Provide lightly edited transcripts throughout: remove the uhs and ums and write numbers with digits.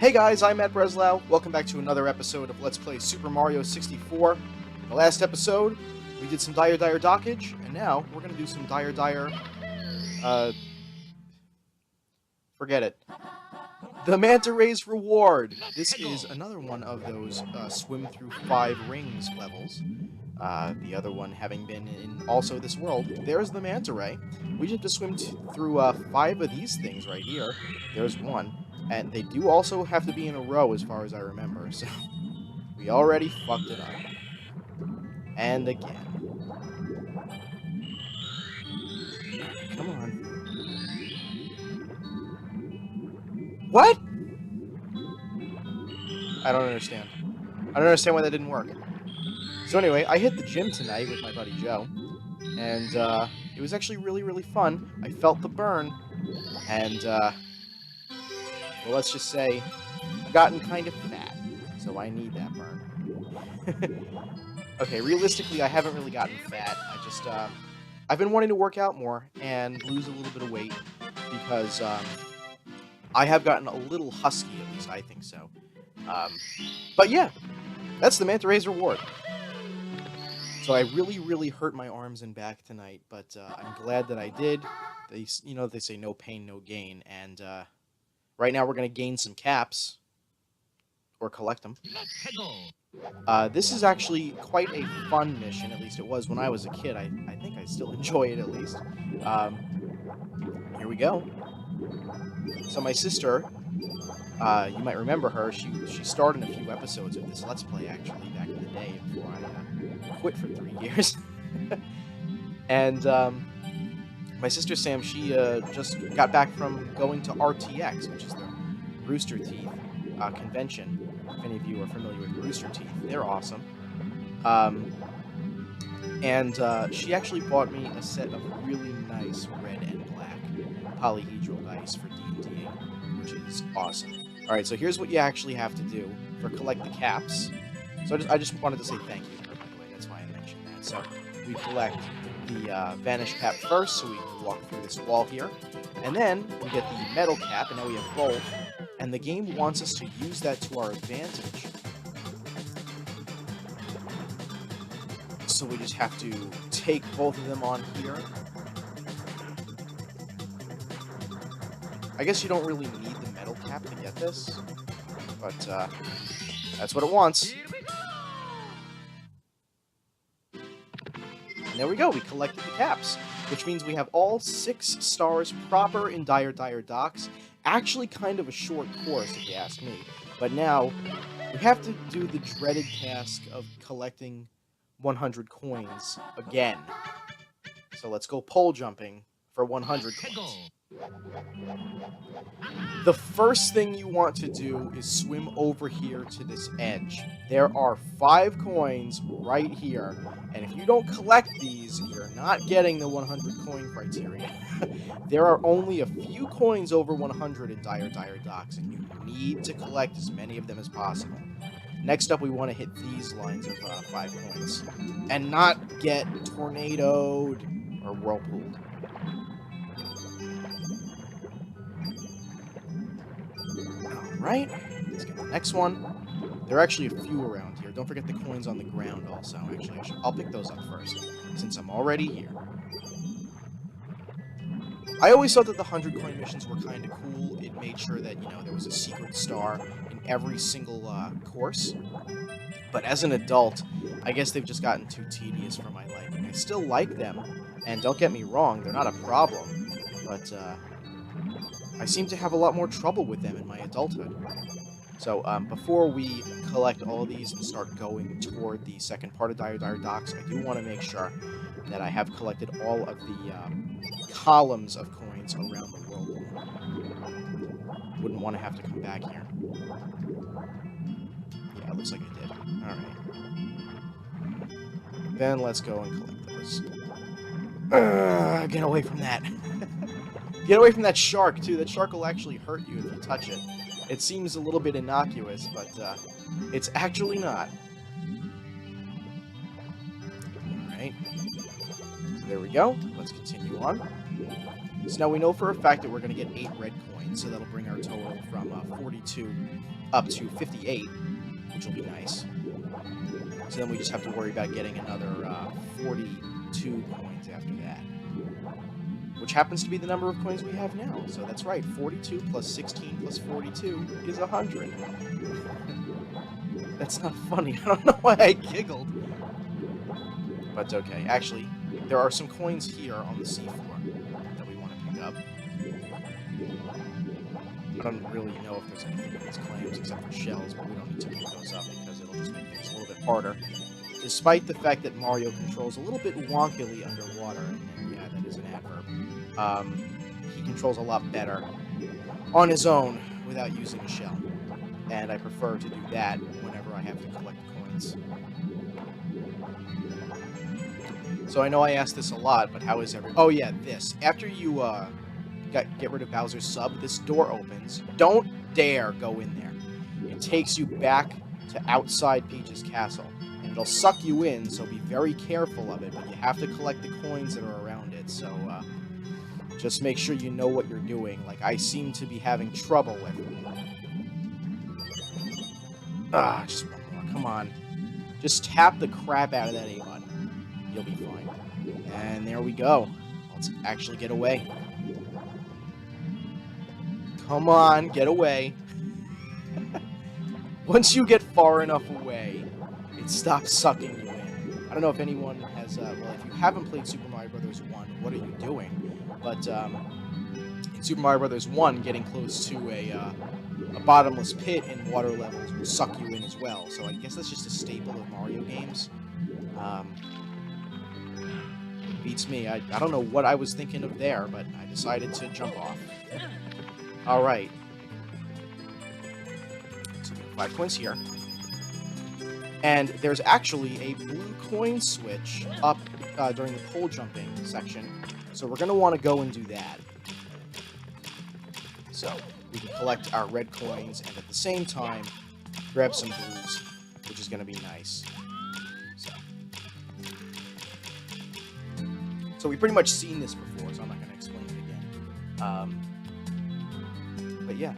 Hey guys, I'm Matt Breslau. Welcome back to another episode of Let's Play Super Mario 64. In the last episode, we did some Dire Dockage, and now we're going to do some forget it. The Manta Ray's Reward. This is another one of those swim through 5 rings levels. The other one having been in also this world. There's the Manta Ray. We just have to swim through 5 of these things right here. There's one. And they do also have to be in a row as far as I remember, so we already fucked it up. And again. Come on. What? I don't understand. I don't understand why that didn't work. So anyway, I hit the gym tonight with my buddy Joe, and it was actually really, really fun. I felt the burn, and well, let's just say I've gotten kind of fat, so I need that burn. Okay, realistically, I haven't really gotten fat. I've been wanting to work out more and lose a little bit of weight because I have gotten a little husky, at least I think so. But yeah, that's the Manta Ray's Reward. So I really, really hurt my arms and back tonight, but I'm glad that I did. They say no pain, no gain, and right now we're going to gain some caps, or collect them. This is actually quite a fun mission, at least it was when I was a kid. I think I still enjoy it, at least. Here we go. So my sister, you might remember her, she starred in a few episodes of this Let's Play, actually, back in the day, before I quit for 3 years. And my sister Sam, she just got back from going to RTX, which is the Rooster Teeth convention. If any of you are familiar with Rooster Teeth, they're awesome. And she actually bought me a set of really nice red and black polyhedral dice for D&D, which is awesome. Alright, so here's what you actually have to do for collect the caps. So I just wanted to say thank you, by the way, that's why I mentioned that. So we collect the Vanish Cap first, so we can walk through this wall here. And then we get the Metal Cap, and now we have both. And the game wants us to use that to our advantage. So we just have to take both of them on here. I guess you don't really need the Metal Cap to get this, but that's what it wants. And there we go, we collected the caps, which means we have all 6 stars proper in Dire Docks. Actually kind of a short course, if you ask me. But now, we have to do the dreaded task of collecting 100 coins again. So let's go pole jumping for 100 coins. The first thing you want to do is swim over here to this edge. There are 5 coins right here, and if you don't collect these, you're not getting the 100 coin criteria. There are only a few coins over 100 in Dire Docks, and you need to collect as many of them as possible. Next up, we want to hit these lines of 5 coins, and not get tornadoed or whirlpooled. Alright, let's get the next one. There are actually a few around here. Don't forget the coins on the ground also. Actually, I'll pick those up first, since I'm already here. I always thought that the 100 coin missions were kind of cool. It made sure that, there was a secret star in every single course. But as an adult, I guess they've just gotten too tedious for my liking. I still like them, and don't get me wrong, they're not a problem. But, I seem to have a lot more trouble with them in my adulthood. So, before we collect all of these and start going toward the second part of Dire Docks, I do want to make sure that I have collected all of the columns of coins around the whirlpool. Wouldn't want to have to come back here. Yeah, it looks like I did. Alright. Then let's go and collect those. Get away from that. Get away from that shark, too. That shark will actually hurt you if you touch it. It seems a little bit innocuous, but it's actually not. Alright. So there we go. Let's continue on. So now we know for a fact that we're going to get 8 red coins. so that'll bring our total from 42 up to 58, which will be nice. So then we just have to worry about getting another 42 coins after that, which happens to be the number of coins we have now. So that's right, 42 plus 16 plus 42 is 100. That's not funny. I don't know why I giggled. But okay, actually, there are some coins here on the seafloor that we want to pick up. I don't really know if there's anything in these claims except for shells, but we don't need to pick those up because it'll just make things a little bit harder. Despite the fact that Mario controls a little bit wonkily underwater, and yeah, that is an adverb, he controls a lot better on his own without using a shell. And I prefer to do that whenever I have to collect coins. So I know I asked this a lot, but how is everyone? Oh yeah, this. After you get rid of Bowser's sub, this door opens. Don't dare go in there. It takes you back to outside Peach's castle. And it'll suck you in, so be very careful of it, but you have to collect the coins that are around it, so just make sure you know what you're doing. Like, I seem to be having trouble with it. Just one more. Come on. Just tap the crap out of that A button. You'll be fine. And there we go. Let's actually get away. Come on, get away. Once you get far enough away, it stops sucking you in. I don't know if anyone has, well, if you haven't played Super Mario Bros. 1, what are you doing? But in Super Mario Bros. 1, getting close to a bottomless pit in water levels will suck you in as well. So I guess that's just a staple of Mario games. Beats me. I don't know what I was thinking of there, but I decided to jump off. Alright. So we have 5 coins here. And there's actually a blue coin switch up during the pole jumping section. So we're going to want to go and do that. So we can collect our red coins and at the same time grab some blues, which is going to be nice. So we've pretty much seen this before, so I'm not going to explain it again. But yeah.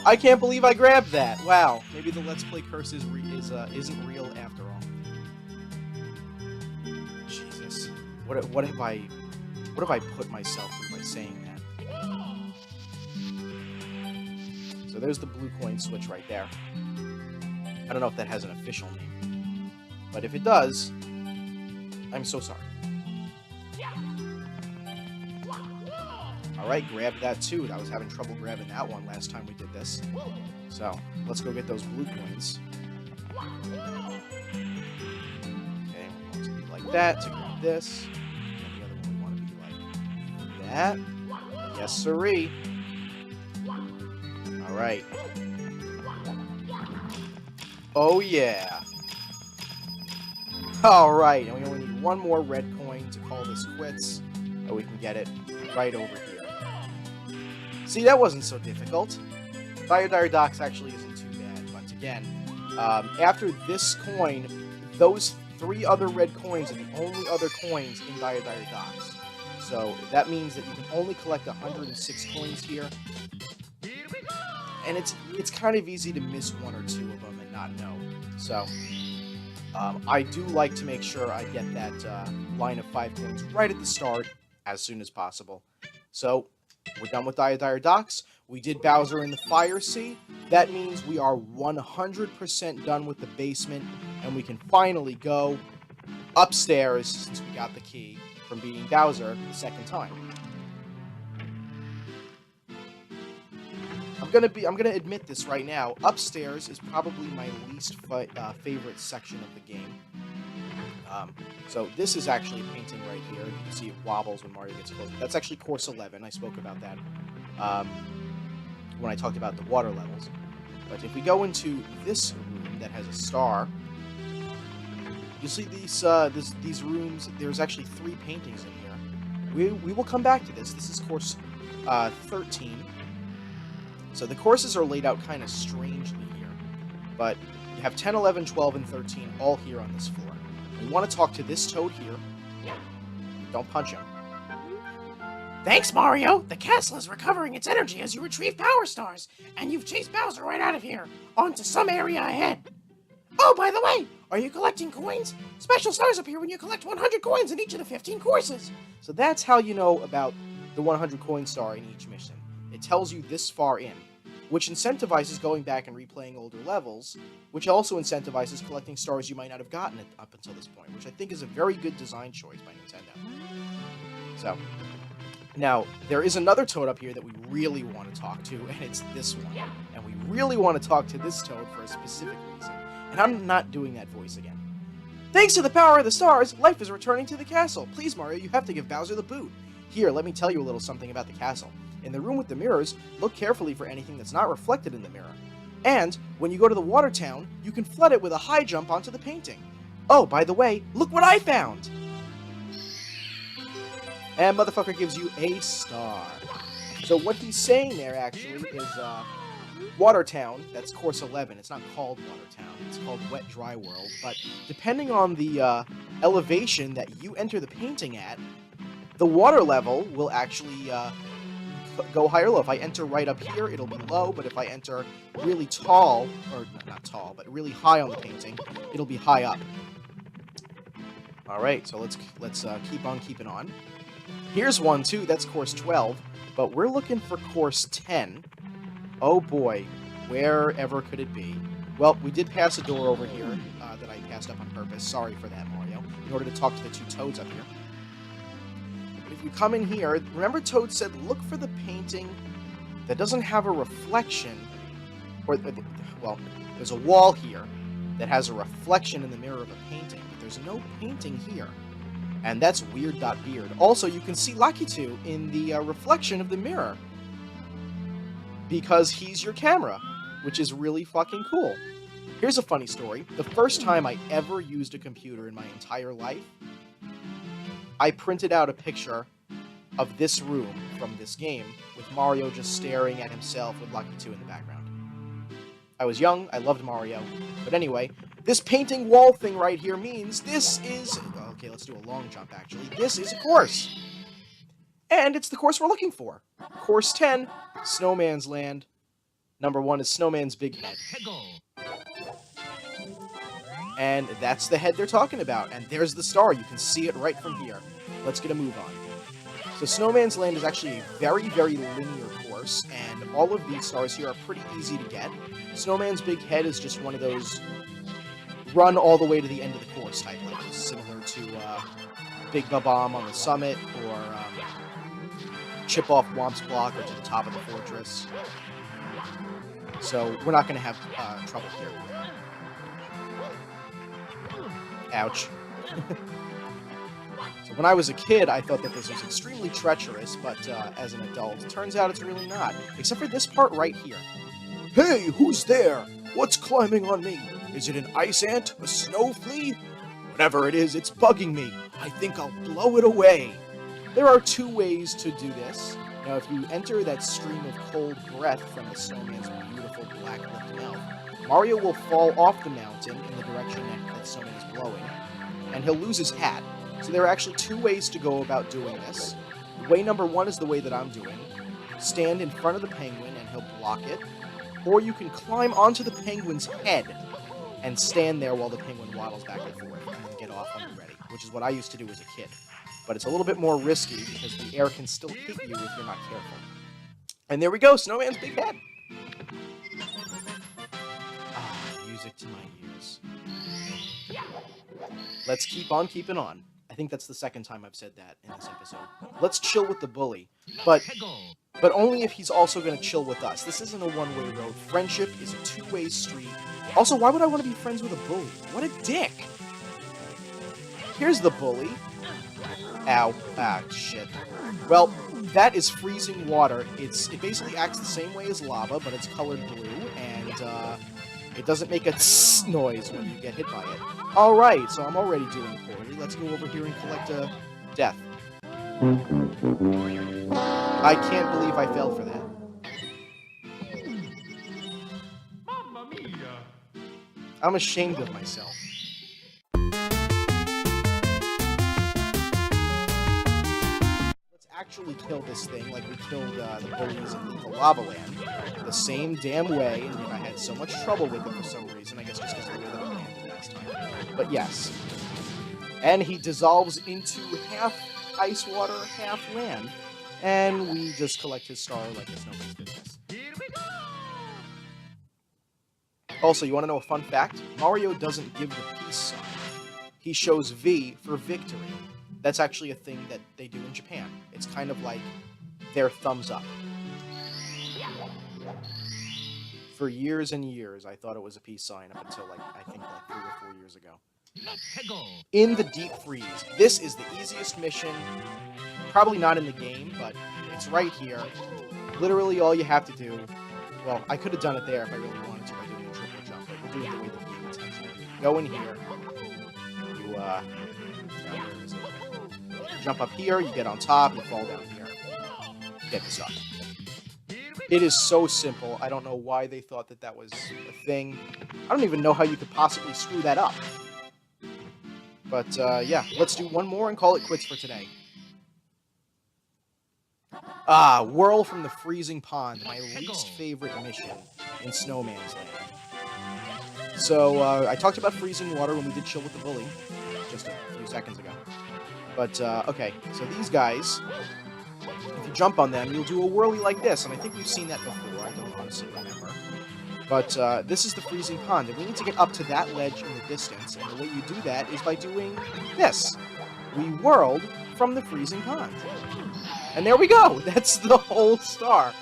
I can't believe I grabbed that! Wow, maybe the Let's Play curse isn't real after all. Jesus. What have I put myself through by saying that? So there's the blue coin switch right there. I don't know if that has an official name. But if it does, I'm so sorry. Alright, grabbed that too. I was having trouble grabbing that one last time we did this. So, let's go get those blue coins. Okay, we want to be like that to grab this. And the other one we want to be like that. Yes, sirree. Alright. Oh, yeah. Alright, and we only need one more red coin to call this quits. And we can get it right over here. See, that wasn't so difficult. Dire Docks actually isn't too bad, but again, after this coin, those 3 other red coins are the only other coins in Dire Docks. So that means that you can only collect 106 coins here. And it's kind of easy to miss 1 or 2 of them and not know. So I do like to make sure I get that line of 5 coins right at the start as soon as possible. So we're done with Dire Docks. We did Bowser in the Fire Sea. That means we are 100% done with the basement, and we can finally go upstairs since we got the key from beating Bowser the second time. I'm gonna admit this right now. Upstairs is probably my least favorite section of the game. So this is actually a painting right here. You can see it wobbles when Mario gets close. That's actually course 11. I spoke about that when I talked about the water levels. But if we go into this room that has a star, you'll see these rooms. There's actually 3 paintings in here. We will come back to this. This is course 13. So the courses are laid out kind of strangely here. But you have 10, 11, 12, and 13 all here on this floor. We want to talk to this toad here. Don't punch him. Thanks, Mario! The castle is recovering its energy as you retrieve power stars, and you've chased Bowser right out of here, onto some area ahead. Oh, by the way, are you collecting coins? Special stars appear when you collect 100 coins in each of the 15 courses. So that's how you know about the 100 coin star in each mission. It tells you this far in, which incentivizes going back and replaying older levels, which also incentivizes collecting stars you might not have gotten up until this point, which I think is a very good design choice by Nintendo. So, now, there is another Toad up here that we really want to talk to, and it's this one. And we really want to talk to this Toad for a specific reason. And I'm not doing that voice again. Thanks to the power of the stars, life is returning to the castle. Please, Mario, you have to give Bowser the boot. Here, let me tell you a little something about the castle. In the room with the mirrors, look carefully for anything that's not reflected in the mirror. And, when you go to the water town, you can flood it with a high jump onto the painting. Oh, by the way, look what I found! And motherfucker gives you a star. So what he's saying there, actually, is, Watertown, that's course 11. It's not called Watertown, it's called Wet Dry World. But depending on the elevation that you enter the painting at, the water level will actually go high or low. If I enter right up here, it'll be low, but if I enter really tall, or not tall, but really high on the painting, it'll be high up. Alright, so let's keep on keeping on. Here's one, too. That's course 12. But we're looking for course 10. Oh, boy. Wherever could it be? Well, we did pass a door over here that I passed up on purpose. Sorry for that, Mario. In order to talk to the two Toads up here. But if you come in here, remember Toad said, look for the painting that doesn't have a reflection. Or, well, there's a wall here that has a reflection in the mirror of a painting. But there's no painting here. And that's weird.beard. Also, you can see Lakitu in the reflection of the mirror. Because he's your camera, which is really fucking cool. Here's a funny story. The first time I ever used a computer in my entire life, I printed out a picture of this room from this game, with Mario just staring at himself with Lakitu in the background. I was young, I loved Mario, but anyway, this painting wall thing right here means this is... Okay, let's do a long jump, actually. This is a course! And it's the course we're looking for. Course 10, Snowman's Land. Number 1 is Snowman's Big Head. And that's the head they're talking about. And there's the star. You can see it right from here. Let's get a move on. So Snowman's Land is actually a very, very linear course, and all of these stars here are pretty easy to get. Snowman's Big Head is just one of those run all the way to the end of the course type levels, similar to Big Bomb on the summit, or chip off Womp's block or to the top of the fortress. So we're not going to have trouble here. Ouch. So when I was a kid, I thought that this was extremely treacherous, but as an adult, it turns out it's really not. Except for this part right here. Hey, who's there? What's climbing on me? Is it an ice ant? A snow flea? Whatever it is, it's bugging me. I think I'll blow it away. There are two ways to do this. Now, if you enter that stream of cold breath from the snowman's beautiful black-lipped mouth, Mario will fall off the mountain in the direction that snowman is blowing, and he'll lose his hat. So there are actually two ways to go about doing this. Way number 1 is the way that I'm doing. Stand in front of the penguin and he'll block it. Or you can climb onto the penguin's head and stand there while the penguin waddles back and forth and then get off when you're ready, which is what I used to do as a kid. But it's a little bit more risky because the air can still hit you if you're not careful. And there we go, Snowman's Big Head! Ah, music to my ears. Let's keep on keeping on. I think that's the second time I've said that in this episode. Let's chill with the bully, but only if he's also going to chill with us. This isn't a one-way road. Friendship is a two-way street. Also, why would I want to be friends with a bully? What a dick! Here's the bully. Ow. Ah, shit. Well, that is freezing water. It basically acts the same way as lava, but it's colored blue, and it doesn't make a tss noise when you get hit by it. Alright, so I'm already doing poorly. Let's go over here and collect a death. I can't believe I fell for that. Mamma mia! I'm ashamed of myself. Let's actually kill this thing like we killed the bullies in the Lava Land the same damn way, and I had so much trouble with it for some reason. I guess just because of the way that I landed last time. But yes. And he dissolves into half ice water, half land. And we just collect his star like it's nobody's business. Also, you want to know a fun fact? Mario doesn't give the peace sign. He shows V for victory. That's actually a thing that they do in Japan. It's kind of like their thumbs up. For years and years, I thought it was a peace sign up until, I think 3 or 4 years ago. In the Deep Freeze. This is the easiest mission. Probably not in the game, but it's right here. Literally all you have to do... Well, I could have done it there if I really wanted to by doing a triple jump, but we'll do it the way that the game intends to. You go in here. You, jump up here, you get on top, you fall down here. You get the stuff. It is so simple. I don't know why they thought that that was a thing. I don't even know how you could possibly screw that up. But, yeah, let's do one more and call it quits for today. Whirl from the Freezing Pond, my least favorite mission in Snowman's Land. So, I talked about freezing water when we did Chill with the Bully, just a few seconds ago. But, okay, so these guys, if you jump on them, you'll do a whirly like this, and I think we've seen that before, I don't honestly remember. But, this is the Freezing Pond, and we need to get up to that ledge in the distance, and the way you do that is by doing this. We whirled from the Freezing Pond. And there we go! That's the whole star.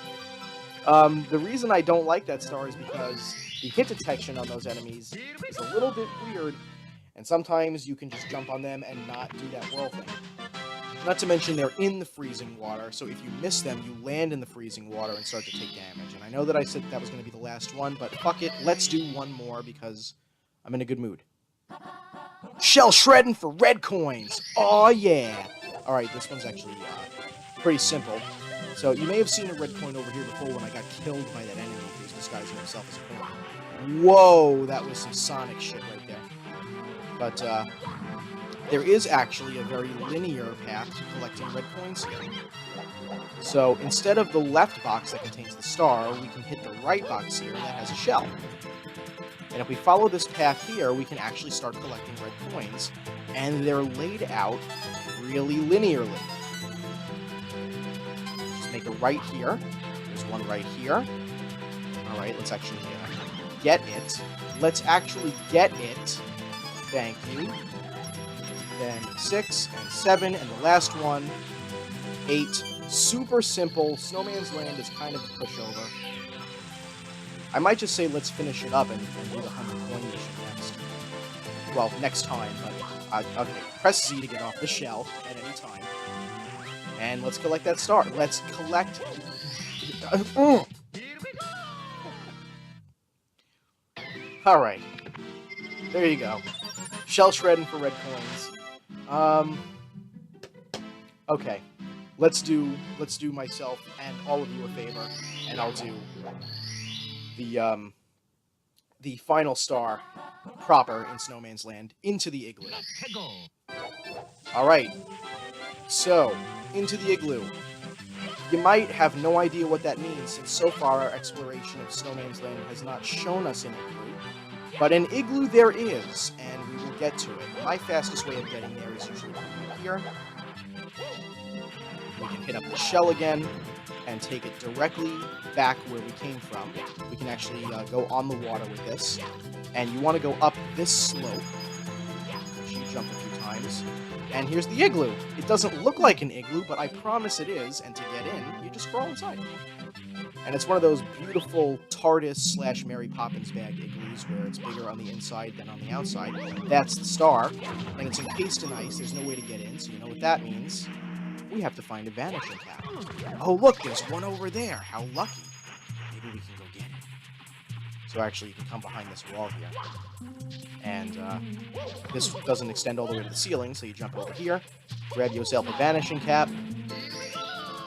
The reason I don't like that star is because the hit detection on those enemies is a little bit weird, and sometimes you can just jump on them and not do that whirl thing. Not to mention they're in the freezing water, so if you miss them, you land in the freezing water and start to take damage. And I know that I said that was going to be the last one, but fuck it, let's do one more because I'm in a good mood. Shreddin For Red Coins! Aw, yeah! Alright, this one's actually pretty simple. So, you may have seen a red coin over here before when I got killed by that enemy who's disguising himself as a coin. Whoa, that was some Sonic shit right there. But, there is actually a very linear path to collecting red coins here. So, instead of the left box that contains the star, we can hit the right box here that has a shell. And if we follow this path here, we can actually start collecting red coins, and they're laid out really linearly. Just make a right here. There's one right here. Alright, let's actually get it. Let's actually get it. Thank you. Then 6 and 7, and the last one, 8. Super simple. Snowman's Land is kind of a pushover. I might just say let's finish it up and do the 100 coin mission next. Well, next time, but okay. Press Z to get off the shell at any time. And let's collect that star. Let's collect... Alright. There you go. Shell Shreddin For Red Coins. Okay. Let's do myself and all of you a favor, and I'll do the final star proper in Snowman's Land, into the Igloo. Alright, so, into the Igloo. You might have no idea what that means, since so far our exploration of Snowman's Land has not shown us an Igloo. But an Igloo there is, and we will get to it. My fastest way of getting there is usually from here. We can hit up the shell again, and take it directly back where we came from. We can actually go on the water with this. And you want to go up this slope, which you jump a few times. And here's the Igloo. It doesn't look like an igloo, but I promise it is, and to get in, you just crawl inside. And it's one of those beautiful TARDIS / Mary Poppins bag igloos where it's bigger on the inside than on the outside. That's the star, and it's encased in ice. There's no way to get in, so you know what that means. We have to find a vanishing cap. Oh, look, there's one over there. How lucky. Maybe we can go get it. So actually, you can come behind this wall here. And this doesn't extend all the way to the ceiling, so you jump over here, grab yourself a vanishing cap,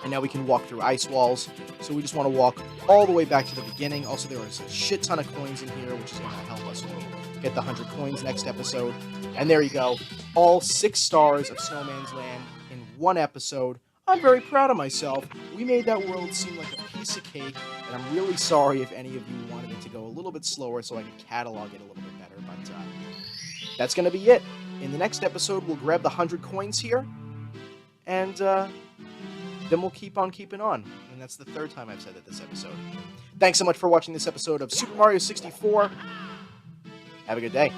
and now we can walk through ice walls. So we just want to walk all the way back to the beginning. Also, there is a shit ton of coins in here, which is going to help us when we get the 100 coins next episode. And there you go. All 6 stars of Snowman's Land in one episode. I'm very proud of myself. We made that world seem like a piece of cake, and I'm really sorry if any of you wanted it to go a little bit slower so I could catalog it a little bit better, but that's going to be it. In the next episode, we'll grab the 100 coins here, and then we'll keep on keeping on. And that's the third time I've said that this episode. Thanks so much for watching this episode of Super Mario 64. Have a good day.